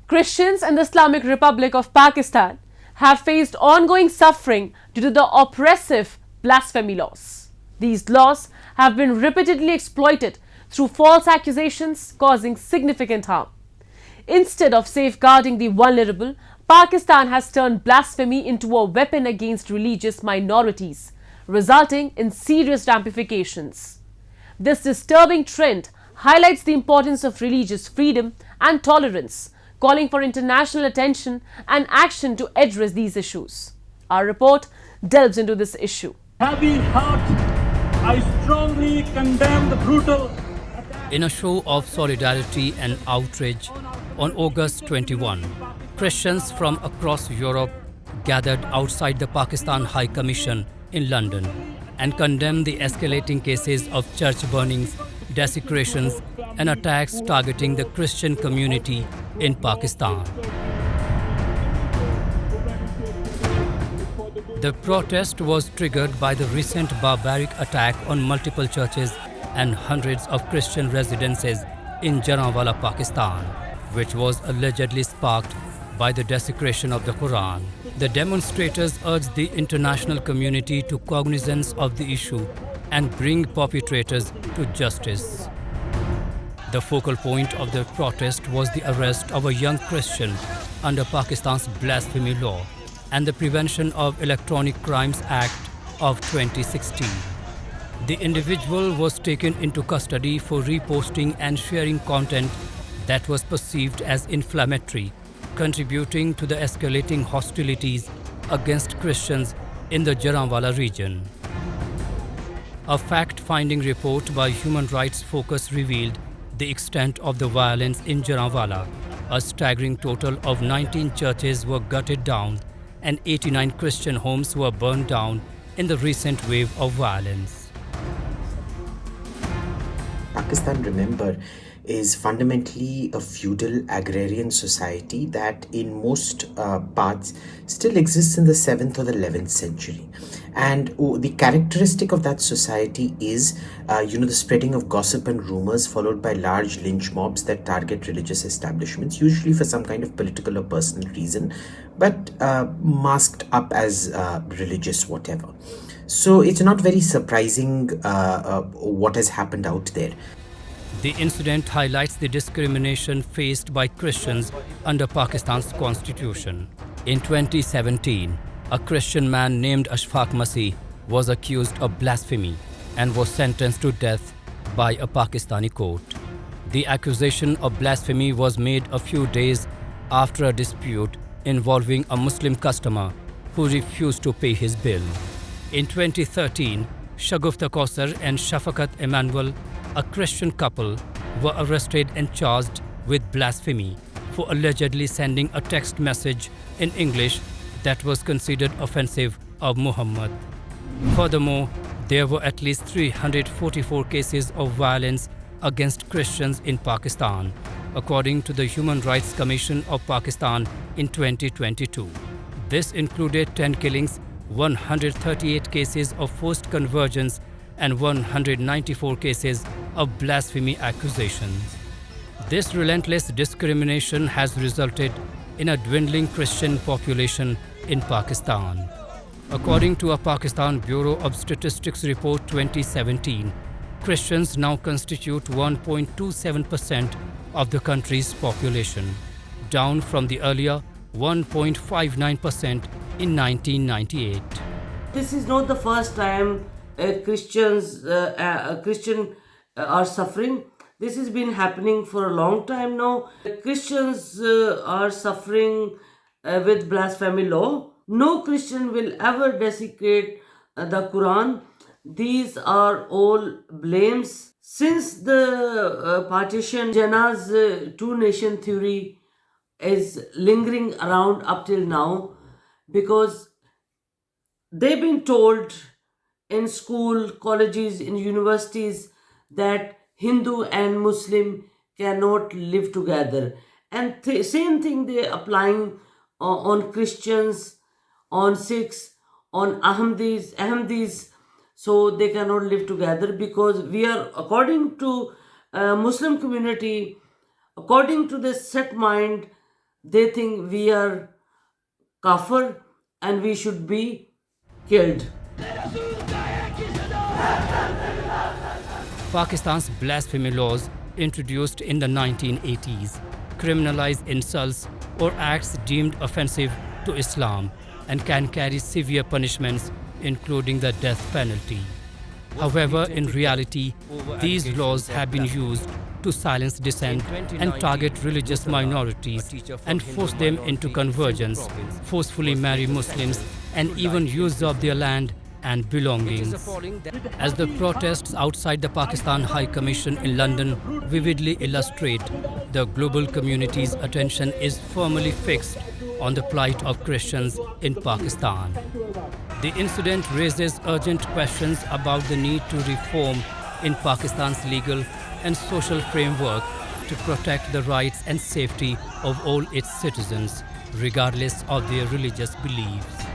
Christians in the Islamic Republic of Pakistan have faced ongoing suffering due to the oppressive blasphemy laws. These laws have been repeatedly exploited through false accusations causing significant harm. Instead of safeguarding the vulnerable, Pakistan has turned blasphemy into a weapon against religious minorities, resulting in serious ramifications. This disturbing trend highlights the importance of religious freedom and tolerance, calling for international attention and action to address these issues. Our report delves into this issue. Heavy heart, I strongly condemn the brutal. In a show of solidarity and outrage, on August 21, Christians from across Europe gathered outside the Pakistan High Commission in London and condemned the escalating cases of church burnings, desecrations, and attacks targeting the Christian community in Pakistan. The protest was triggered by the recent barbaric attack on multiple churches and hundreds of Christian residences in Jallianwala, Pakistan, which was allegedly sparked by the desecration of the Quran. The demonstrators urged the international community to cognizance of the issue and bring perpetrators to justice. The focal point of the protest was the arrest of a young Christian under Pakistan's blasphemy law and the Prevention of Electronic Crimes Act of 2016. The individual was taken into custody for reposting and sharing content that was perceived as inflammatory, contributing to the escalating hostilities against Christians in the Jallianwala region. A fact-finding report by Human Rights Focus revealed the extent of the violence in Jallianwala. A staggering total of 19 churches were gutted down and 89 Christian homes were burned down in the recent wave of violence. Pakistan, remember, is fundamentally a feudal agrarian society that in most parts still exists in the 7th or the 11th century. And the characteristic of that society is, the spreading of gossip and rumors followed by large lynch mobs that target religious establishments, usually for some kind of political or personal reason, but masked up as religious whatever. So it's not very surprising what has happened out there. The incident highlights the discrimination faced by Christians under Pakistan's constitution. In 2017, a Christian man named Ashfaq Masih was accused of blasphemy and was sentenced to death by a Pakistani court. The accusation of blasphemy was made a few days after a dispute involving a Muslim customer who refused to pay his bill. In 2013, Shagufta Kausar and Shafaqat Emmanuel, a Christian couple, were arrested and charged with blasphemy for allegedly sending a text message in English that was considered offensive of Muhammad. Furthermore, there were at least 344 cases of violence against Christians in Pakistan, according to the Human Rights Commission of Pakistan in 2022. This included 10 killings, 138 cases of forced conversions, and 194 cases of blasphemy accusations. This relentless discrimination has resulted in a dwindling Christian population in Pakistan. According to a Pakistan Bureau of Statistics report 2017, Christians now constitute 1.27% of the country's population, down from the earlier 1.59% in 1998. This is not the first time Christian are suffering. This has been happening for a long time now. Christians are suffering with blasphemy law. No Christian will ever desecrate the Quran. These are all blames. Since the partition, Jinnah's two-nation theory is lingering around up till now, because they've been told in school, colleges, in universities that Hindu and Muslim cannot live together. And same thing they're applying on Christians, on Sikhs, on Ahmadis, so they cannot live together, because we are, according to Muslim community, according to this set mind, they think we are kafir and we should be killed. Pakistan's blasphemy laws, introduced in the 1980s, criminalize insults or acts deemed offensive to Islam and can carry severe punishments, including the death penalty. However, in reality, these laws have been used to silence dissent and target religious minorities and force them into convergence, forcefully marry Muslims, and even usurp their land and belongings. As the protests outside the Pakistan High Commission in London vividly illustrate, the global community's attention is firmly fixed on the plight of Christians in Pakistan. The incident raises urgent questions about the need to reform in Pakistan's legal and social framework to protect the rights and safety of all its citizens, regardless of their religious beliefs.